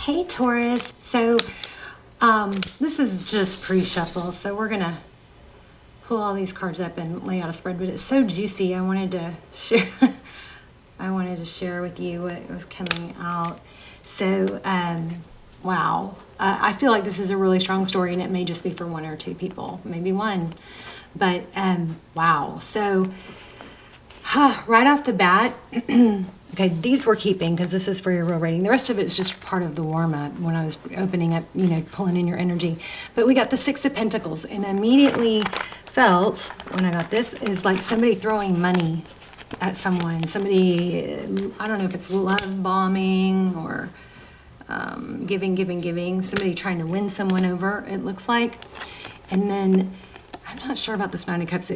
Hey Taurus. So this is just pre-shuffle, so we're gonna pull all these cards up and lay out a spread, but it's so juicy. I wanted to share with you what was coming out. So wow, I feel like this is a really strong story, and it may just be for one or two people, maybe one, but wow. So right off the bat, okay, these we're keeping because this is for your real reading. The rest of it's just part of the warm-up when I was opening up, pulling in your energy. But we got the Six of Pentacles, and I immediately felt when I got this is like somebody throwing money at someone. Somebody, I don't know if it's love bombing or giving. Somebody trying to win someone over, it looks like. And then, I'm not sure about this Nine of Cups.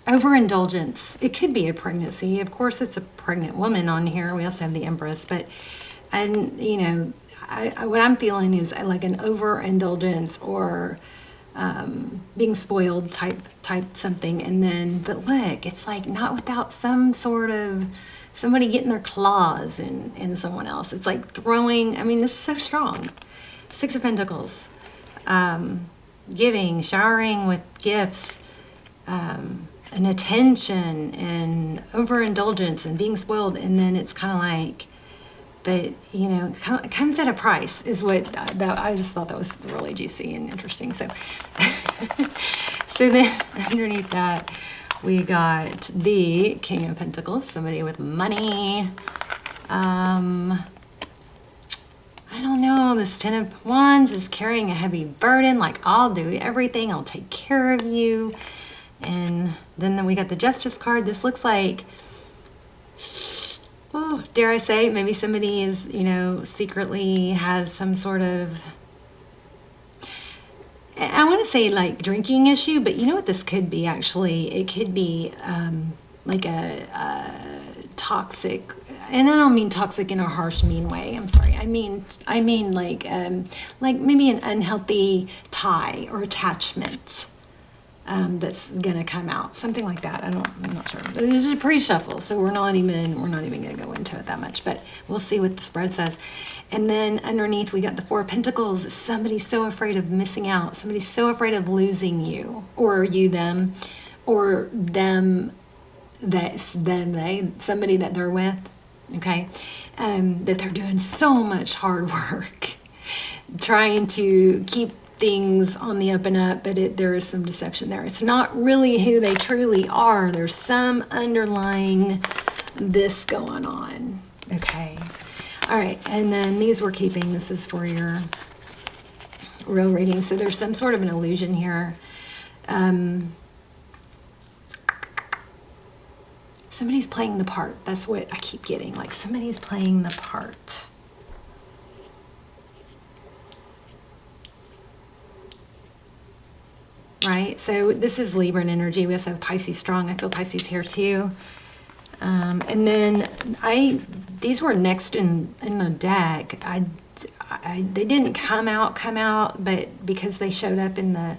Overindulgence. It could be a pregnancy. Of course, it's a pregnant woman on here. We also have the Empress, but, what I'm feeling is like an overindulgence or being spoiled type something. And then, but look, it's like not without some sort of somebody getting their claws in someone else. It's like throwing. I mean, this is so strong. Six of Pentacles. Giving, showering with gifts. And attention and overindulgence and being spoiled, and then it's kind of like, but it comes at a price, is what that I just thought that was really juicy and interesting. So, so then underneath that, we got the King of Pentacles, somebody with money. I don't know. This Ten of Wands is carrying a heavy burden. Like, I'll do everything. I'll take care of you. And then we got the Justice card. This looks like, oh, dare I say, maybe somebody is, secretly has some sort of, I want to say like drinking issue, but you know what this could be actually? It could be like a toxic, and I don't mean toxic in a harsh, mean way. I'm sorry. I mean like maybe an unhealthy tie or attachment. That's gonna come out, something like that. I'm not sure. But this is a pre-shuffle, so we're not even gonna go into it that much. But we'll see what the spread says. And then underneath we got the Four of Pentacles. Somebody's so afraid of missing out. Somebody's so afraid of losing you, or you them, or them somebody that they're with. Okay, that they're doing so much hard work, trying to keep things on the up and up, but there is some deception there. It's not really who they truly are. There's some underlying this going on. Okay. All right. And then these we're keeping. This is for your real reading. So there's some sort of an illusion here. Somebody's playing the part. That's what I keep getting. Like somebody's playing the part. Right, so this is Libra energy. We also have Pisces strong. I feel Pisces here too. And then these were next in the deck. They didn't come out, but because they showed up in the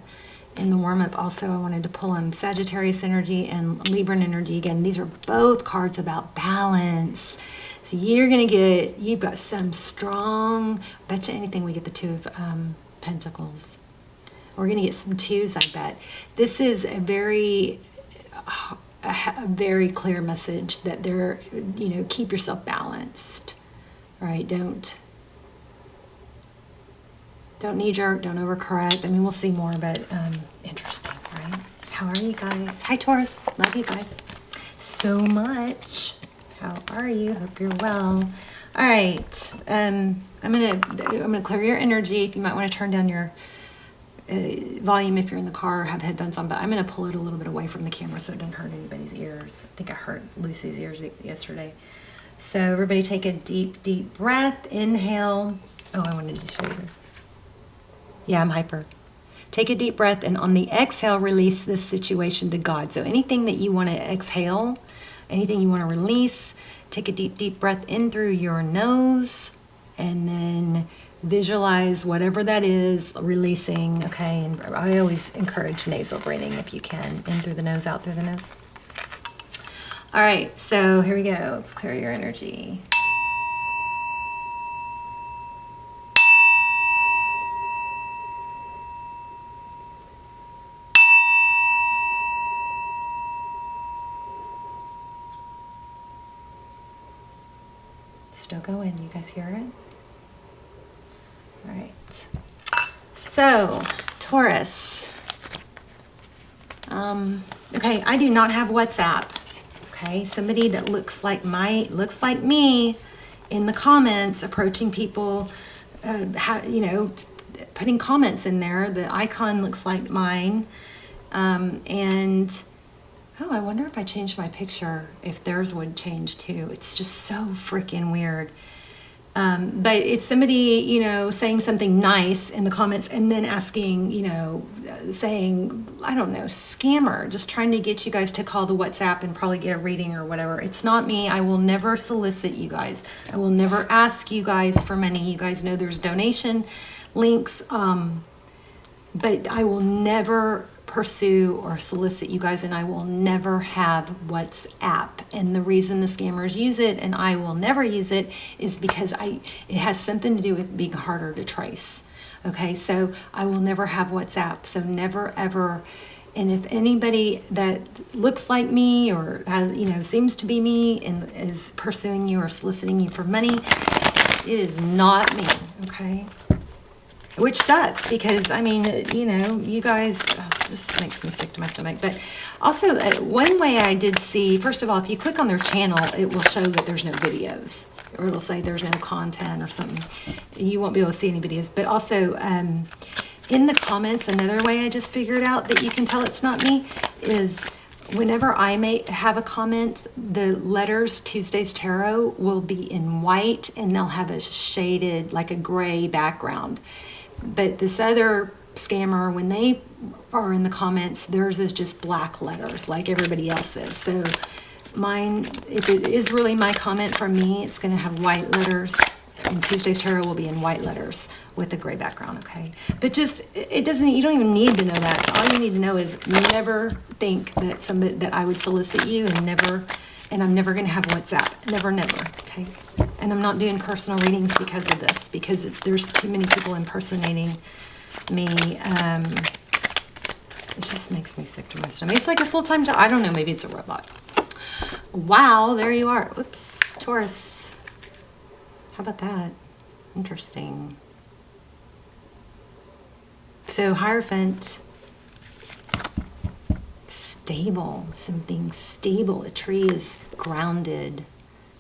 warm up, also I wanted to pull them Sagittarius energy and Libra energy again. These are both cards about balance. So you've got some strong. Bet you anything we get the Two of Pentacles. We're going to get some twos, I bet. This is a very clear message that they're, keep yourself balanced, right? Don't knee jerk, don't overcorrect. I mean, we'll see more, but interesting, right? How are you guys? Hi, Taurus. Love you guys so much. How are you? Hope you're well. All right. I'm gonna clear your energy. If you might want to turn down your volume if you're in the car or have headphones on, but I'm going to pull it a little bit away from the camera so it doesn't hurt anybody's ears. I think I hurt Lucy's ears yesterday. So everybody take a deep breath. Inhale. Oh, I wanted to show you this. Yeah, I'm hyper. Take a deep breath, and on the exhale, release this situation to God. So anything that you want to exhale, anything you want to release, take a deep breath in through your nose, and then visualize whatever that is, releasing, okay? And I always encourage nasal breathing if you can. In through the nose, out through the nose. All right, so here we go. Let's clear your energy. Still going. You guys hear it? All right. So, Taurus. Okay, I do not have WhatsApp. Okay, somebody that looks like me in the comments, approaching people, putting comments in there. The icon looks like mine. And I wonder if I changed my picture, if theirs would change too. It's just so freaking weird. But it's somebody, saying something nice in the comments and then asking, saying, I don't know, scammer, just trying to get you guys to call the WhatsApp and probably get a reading or whatever. It's not me. I will never solicit you guys. I will never ask you guys for money. You guys know there's donation links, but I will never pursue or solicit you guys, and I will never have WhatsApp. And the reason the scammers use it and I will never use it is because it has something to do with being harder to trace. Okay, so I will never have WhatsApp. So never ever. And if anybody that looks like me or has, seems to be me and is pursuing you or soliciting you for money, it is not me. Okay. Which sucks because, you guys, just makes me sick to my stomach. But also, one way I did see, first of all, if you click on their channel, it will show that there's no videos. Or it'll say there's no content or something. You won't be able to see any videos. But also, in the comments, another way I just figured out that you can tell it's not me is whenever I may have a comment, the letters Tuesday's Tarot will be in white and they'll have a shaded, like a gray background. But this other scammer, when they are in the comments, theirs is just black letters like everybody else's. So mine, if it is really my comment from me, it's going to have white letters. And Tuesday's Tarot will be in white letters with a gray background, okay? But just, you don't even need to know that. All you need to know is never think that I would solicit you and I'm never going to have WhatsApp. Never, okay? And I'm not doing personal readings because of this, because there's too many people impersonating me. It just makes me sick to my stomach. It's like a full-time job. I don't know, maybe it's a robot. Wow, there you are. Oops, Taurus. How about that? Interesting. So Hierophant, stable, something stable. A tree is grounded.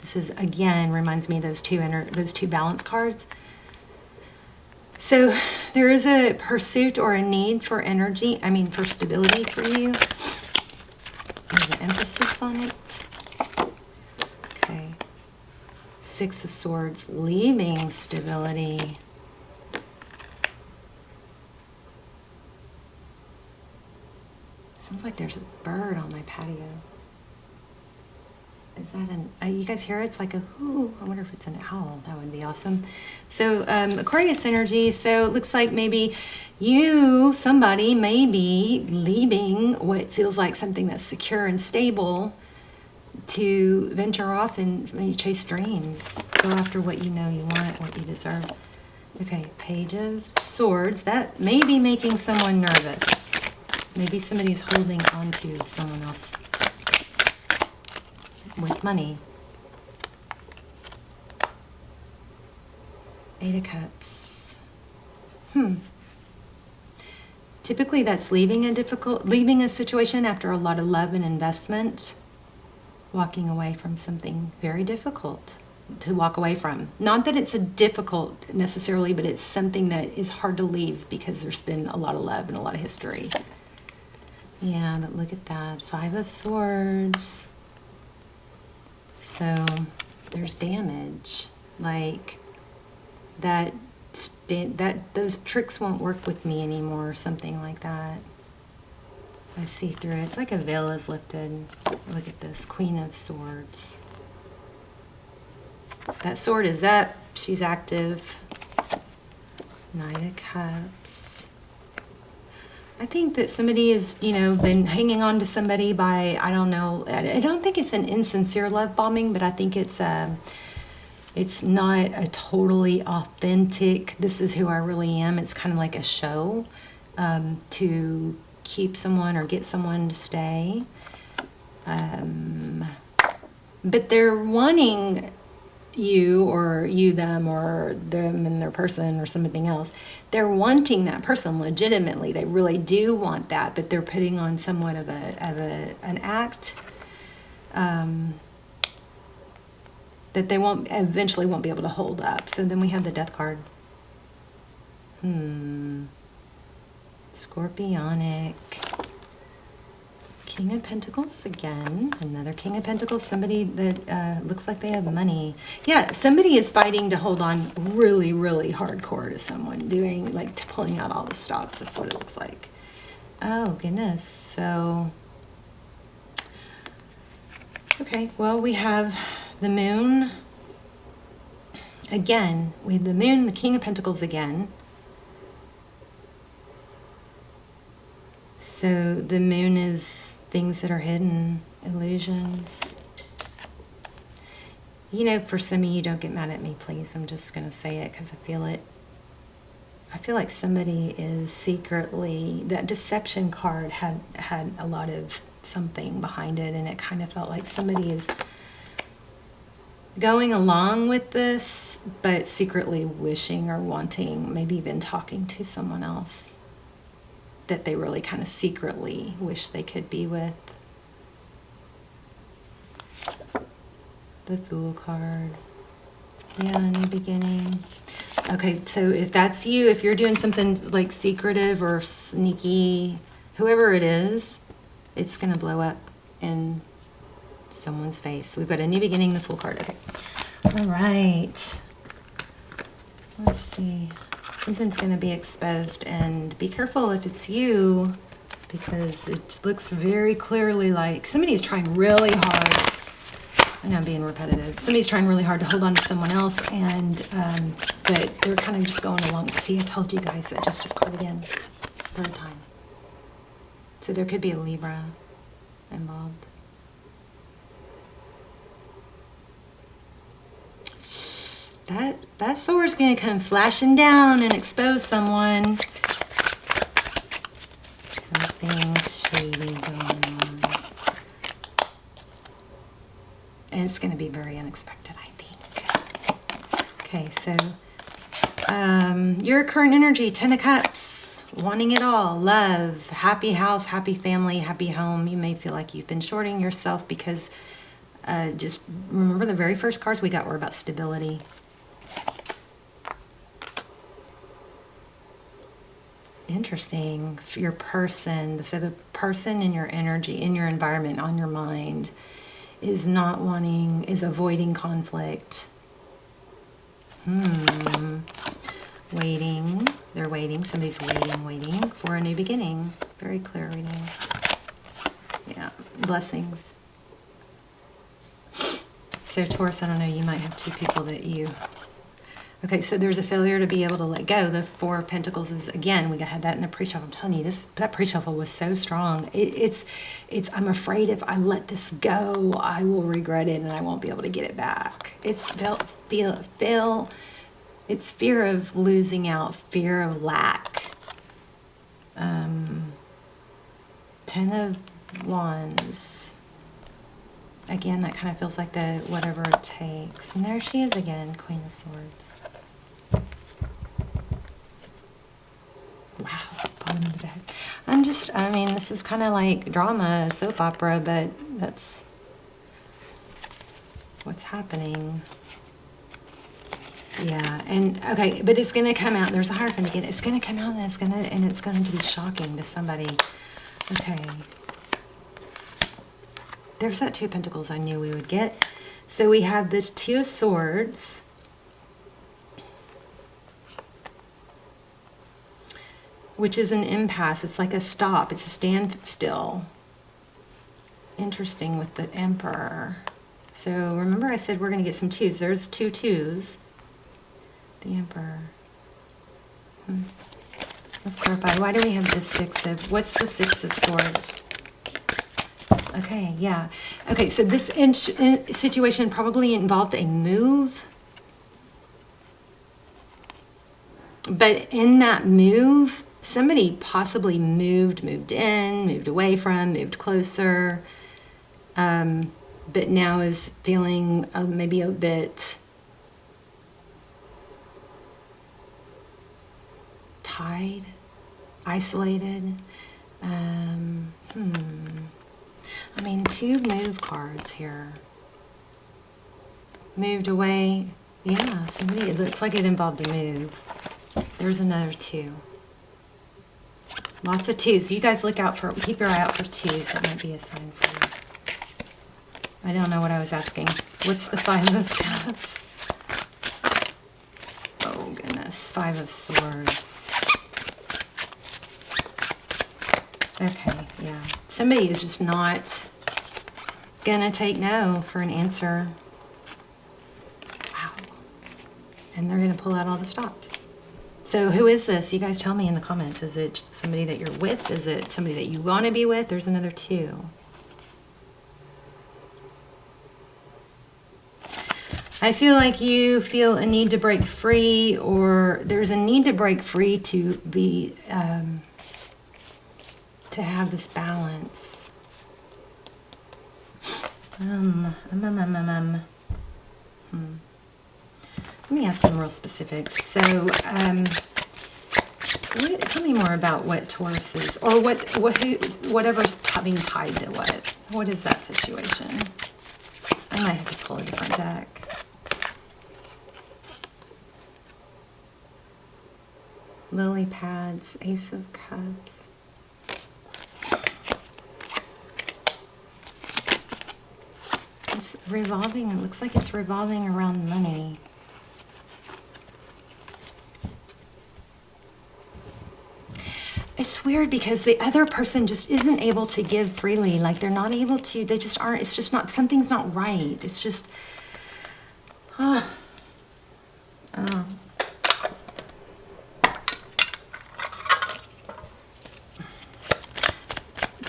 This is, again, reminds me of those two balance cards. So there is a pursuit or a need for energy, for stability for you. There's an emphasis on it. Okay. Six of Swords, leaving stability. Sounds like there's a bird on my patio. Is that you guys hear it? It's like a whoo. I wonder if it's an owl. That would be awesome. So Aquarius energy. So it looks like maybe somebody may be leaving what feels like something that's secure and stable to venture off and maybe chase dreams. Go after what you know you want, what you deserve. Okay, Page of Swords. That may be making someone nervous. Maybe somebody's holding on to someone else with money. Eight of Cups. Typically that's leaving a situation after a lot of love and investment, walking away from something very difficult to walk away from. Not that it's a difficult necessarily, but it's something that is hard to leave because there's been a lot of love and a lot of history. Yeah, but look at that. Five of Swords. So there's damage, like that those tricks won't work with me anymore, or something like that. I see through it. It's like a veil is lifted. Look at this, Queen of Swords. That sword is up. She's active. Knight of Cups. I think that somebody has, been hanging on to somebody by, I don't know. I don't think it's an insincere love bombing, but I think it's not a totally authentic, this is who I really am. It's kind of like a show to keep someone or get someone to stay. But they're wanting you, or you, them, or them and their person, or something else. They're wanting that person legitimately. They really do want that, but they're putting on somewhat of an act that they eventually won't be able to hold up. So then we have the Death card. Scorpionic. King of Pentacles again. Another King of Pentacles. Somebody that looks like they have money. Yeah, somebody is fighting to hold on really, really hardcore to someone. Doing, like, pulling out all the stops. That's what it looks like. Oh, goodness. So, okay. Well, we have the Moon. Again, we have the Moon, the King of Pentacles again. So the Moon is things that are hidden, illusions. You know, for some of you, don't get mad at me, please. I'm just going to say it because I feel it. I feel like somebody is secretly, that deception card had a lot of something behind it, and it kind of felt like somebody is going along with this, but secretly wishing or wanting, maybe even talking to someone else that they really kind of secretly wish they could be with. The Fool card. Yeah, new beginning. Okay, so if that's you, if you're doing something like secretive or sneaky, whoever it is, it's going to blow up in someone's face. We've got a new beginning, the Fool card. Okay. All right. Let's see. Something's going to be exposed, and be careful if it's you, because it looks very clearly like somebody's trying really hard. I know I'm being repetitive. Somebody's trying really hard to hold on to someone else, and but they're kind of just going along. See, I told you guys that Justice card again, third time. So there could be a Libra involved. That sword's gonna come slashing down and expose someone. Something shady going on. And it's gonna be very unexpected, I think. Okay, so your current energy, 10 of Cups, wanting it all, love, happy house, happy family, happy home. You may feel like you've been shorting yourself because just remember the very first cards we got were about stability. Interesting. Your person, so the person in your energy, in your environment, on your mind, is not wanting, is avoiding conflict. Waiting. They're waiting. Somebody's waiting for a new beginning. Very clear reading. Yeah. Blessings. So Taurus, I don't know, you might have two people that you... Okay, so there's a failure to be able to let go. The Four of Pentacles is, again, we had that in the pre-shuffle. I'm telling you, that pre-shuffle was so strong. It's. I'm afraid if I let this go, I will regret it and I won't be able to get it back. It's it's fear of losing out, fear of lack. 10 of Wands. Again, that kind of feels like the whatever it takes. And there she is again, Queen of Swords. Wow, bottom of the deck. I mean, this is kind of like drama, soap opera, but that's what's happening. Yeah, and okay, but it's going to come out. There's a Hierophant again. It's going to come out, and it's going to be shocking to somebody. Okay. There's that Two of Pentacles I knew we would get. So we have this Two of Swords. Which is an impasse. It's like a stop. It's a standstill. Interesting with the Emperor. So remember I said we're going to get some twos. There's two twos. The Emperor. Let's clarify. Why do we have this what's the Six of Swords? Okay, yeah. Okay, so this situation probably involved a move. But in that move, somebody possibly moved in, moved away from, moved closer, but now is feeling maybe a bit tied, isolated. I mean, 2 move cards here. Moved away. Yeah, somebody, it looks like it involved a move. There's another 2. Lots of 2s. You guys look out for, keep your eye out for 2s. That might be a sign for you. I don't know what I was asking. What's the 5 of Cups? Oh, goodness. 5 of Swords. Okay, yeah. Somebody is just not gonna take no for an answer. Wow. And they're gonna pull out all the stops. So who is this? You guys tell me in the comments. Is it somebody that you're with? Is it somebody that you want to be with? There's another 2. I feel like you feel a need to break free, or there's a need to break free to be, to have this balance. Let me ask some real specifics. So, tell me more about what Taurus is, or whatever's being tied to what. What is that situation? I might have to pull a different deck. Lily pads, Ace of Cups. It's revolving. It looks like it's revolving around money. It's weird because the other person just isn't able to give freely. Like they're not able to, they just aren't, it's just not, something's not right. It's just, oh.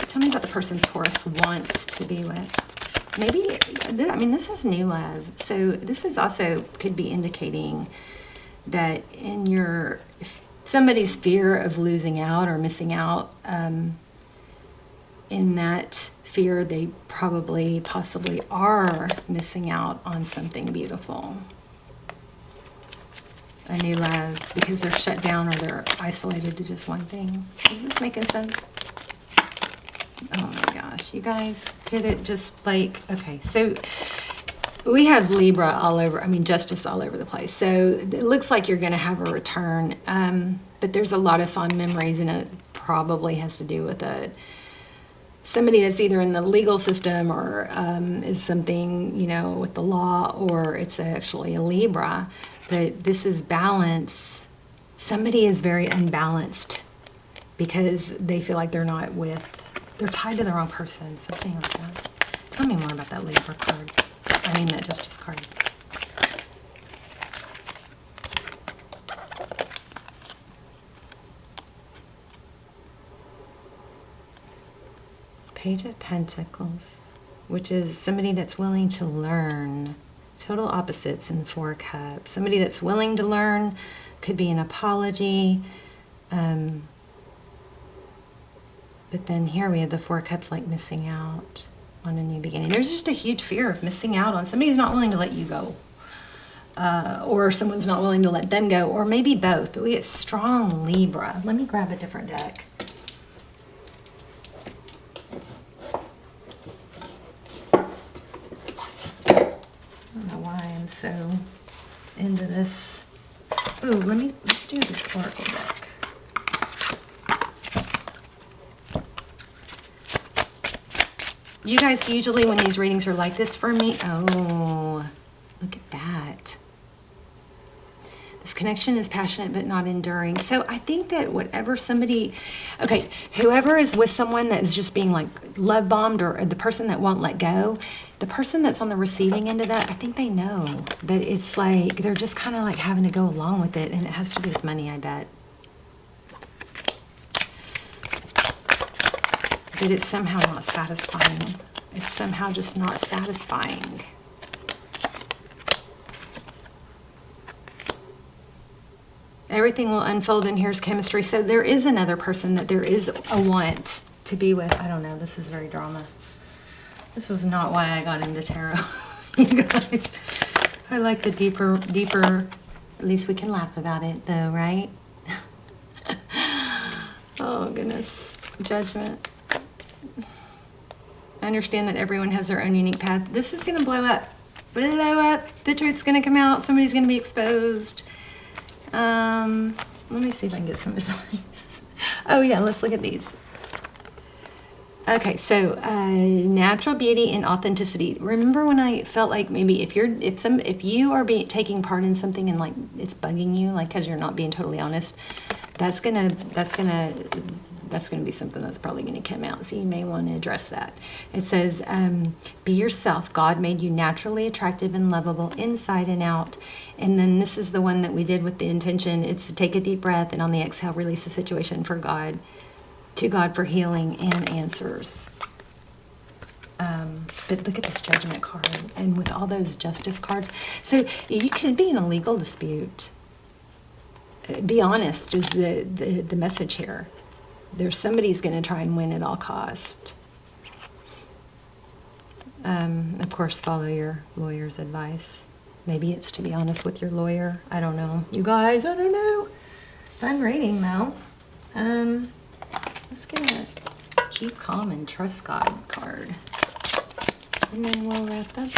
Tell me about the person Taurus wants to be with. Maybe, I mean, this is new love. So this is also, could be indicating that in your, somebody's fear of losing out or missing out, in that fear, they possibly are missing out on something beautiful. A new love, because they're shut down or they're isolated to just one thing. Is this making sense? Oh my gosh, you guys, could it just like, okay, so we have Libra all over, I mean, justice all over the place. So it looks like you're going to have a return, but there's a lot of fond memories, and it probably has to do with somebody that's either in the legal system or is something, you know, with the law, or it's actually a Libra. But this is balance. Somebody is very unbalanced because they feel like they're not they're tied to the wrong person, something like that. Tell me more about that Libra card. I mean that Justice card. Page of Pentacles, which is somebody that's willing to learn. Total opposites in the 4 Cups. Somebody that's willing to learn, could be an apology. But then here we have the 4 Cups, like missing out on a new beginning. There's just a huge fear of missing out on somebody's not willing to let you go. Or someone's not willing to let them go, or maybe both. But we get strong Libra. Let me grab a different deck. I don't know why I'm so into this. Ooh, let's do this Oracle deck. You guys, usually when these readings are like this for me, oh, look at that. This connection is passionate but not enduring. So I think that whatever somebody, okay, whoever is with someone that is just being like love bombed, or the person that won't let go, the person that's on the receiving end of that, I think they know that it's like, they're just kind of like having to go along with it, and it has to do with money, I bet. But it's somehow not satisfying. It's somehow just not satisfying. Everything will unfold, and here's chemistry. So there is another person that there is a want to be with. I don't know. This is very drama. This was not why I got into tarot. You guys, I like the deeper, at least we can laugh about it though, right? Oh, goodness. Judgment. I understand that everyone has their own unique path. This is going to blow up. Blow up. The truth's going to come out. Somebody's going to be exposed. Let me see if I can get some advice. Oh, yeah. Let's look at these. Okay, so natural beauty and authenticity. Remember when I felt like maybe if you are taking part in something and like it's bugging you, like because you're not being totally honest, that's gonna be something that's probably gonna come out. So you may want to address that. It says, "Be yourself. God made you naturally attractive and lovable inside and out." And then this is the one that we did with the intention. It's to take a deep breath and on the exhale release the situation for God. To God for healing and answers. But look at this Judgment card, and with all those Justice cards. So you could be in a legal dispute. Be honest is the message here. There's somebody's going to try and win at all cost. Of course, follow your lawyer's advice. Maybe it's to be honest with your lawyer. I don't know. You guys, I don't know. Fun reading, though. Let's get a keep calm and trust God card. And then we'll wrap up.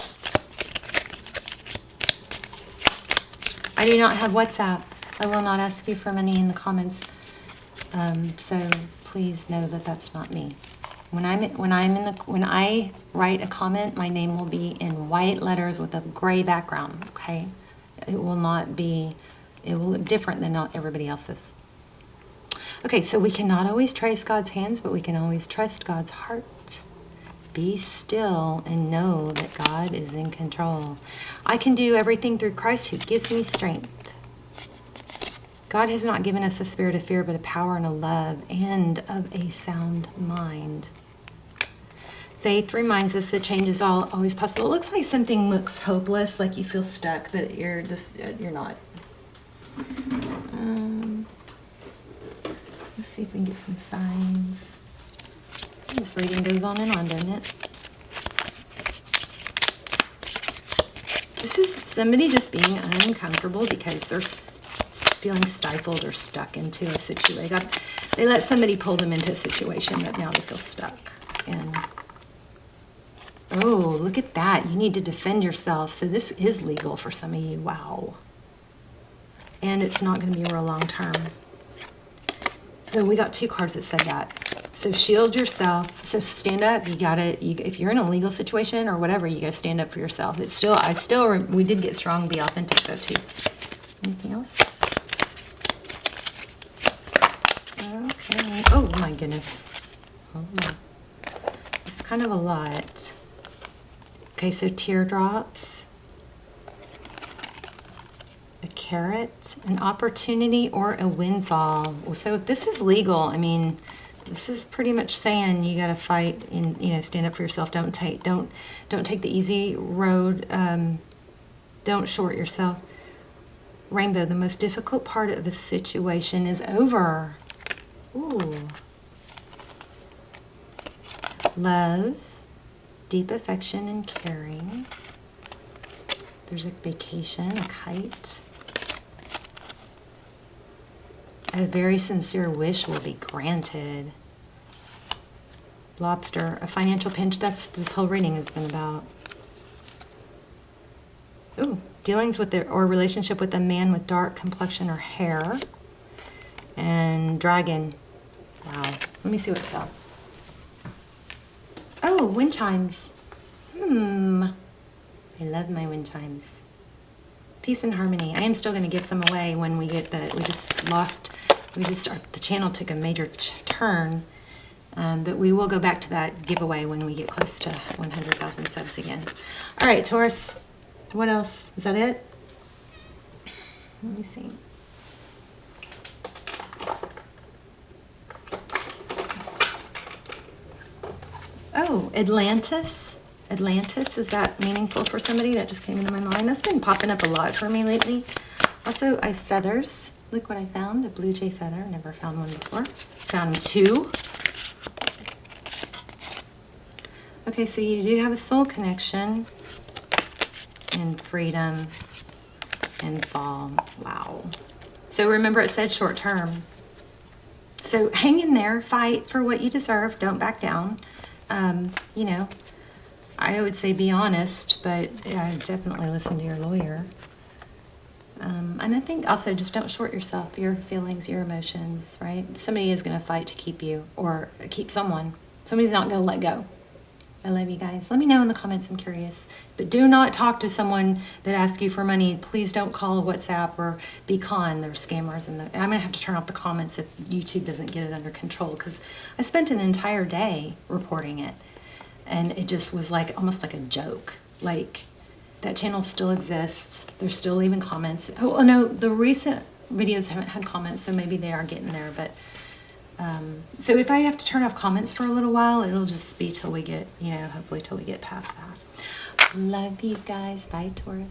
I do not have WhatsApp. I will not ask you for money in the comments. So please know that that's not me. When I write a comment, my name will be in white letters with a gray background. Okay, it will look different than everybody else's. Okay, so we cannot always trace God's hands, but we can always trust God's heart. Be still and know that God is in control. I can do everything through Christ who gives me strength. God has not given us a spirit of fear, but a power and a love and of a sound mind. Faith reminds us that change is always possible. It looks like something looks hopeless, like you feel stuck, but you're not. Let's see if we can get some signs. This reading goes on and on, doesn't it? This is somebody just being uncomfortable because they're feeling stifled or stuck into a situation. They let somebody pull them into a situation that now they feel stuck in. Oh, look at that. You need to defend yourself. So this is legal for some of you. Wow. And it's not going to be real long term. So we got two cards that said that. So shield yourself. So stand up. If you're in a legal situation or whatever, you got to stand up for yourself. We did get strong, be authentic though too. Anything else? Okay. Oh my goodness. Oh my. It's kind of a lot. Okay, so teardrops. A carrot, an opportunity, or a windfall. So if this is legal, I mean, this is pretty much saying you got to fight and stand up for yourself. Don't take the easy road. Don't short yourself. Rainbow, the most difficult part of a situation is over. Ooh. Love, deep affection and caring. There's a vacation, a kite. A very sincere wish will be granted. Lobster, a financial pinch. That's this whole reading has been about. Ooh, dealings with or relationship with a man with dark complexion or hair. And dragon. Wow. Let me see what's about. Oh, wind chimes. I love my wind chimes. Peace and harmony. I am still going to give some away when we get the channel took a major turn. But we will go back to that giveaway when we get close to 100,000 subs again. All right, Taurus. What else? Is that it? Let me see. Oh, Atlantis. Atlantis, is that meaningful for somebody? That just came into my mind. That's been popping up a lot for me lately. Also, I have feathers. Look what I found, a blue jay feather. Never found one before. Found two. Okay, so you do have a soul connection. And freedom and fall. Wow. So remember it said short term. So hang in there, fight for what you deserve, don't back down. You know, I would say be honest, but yeah, definitely listen to your lawyer. And I think also just don't short yourself, your feelings, your emotions, right? Somebody is going to fight to keep you or keep someone. Somebody's not going to let go. I love you guys. Let me know in the comments. I'm curious. But do not talk to someone that asks you for money. Please don't call WhatsApp or be con. They're scammers. And I'm going to have to turn off the comments if YouTube doesn't get it under control, because I spent an entire day reporting it. And it just was like almost like a joke. Like, that channel still exists. They're still leaving comments. Oh, no, the recent videos haven't had comments, so maybe they are getting there. But so if I have to turn off comments for a little while, it'll just be till we get, you know, hopefully till we get past that. Love you guys. Bye, Taurus.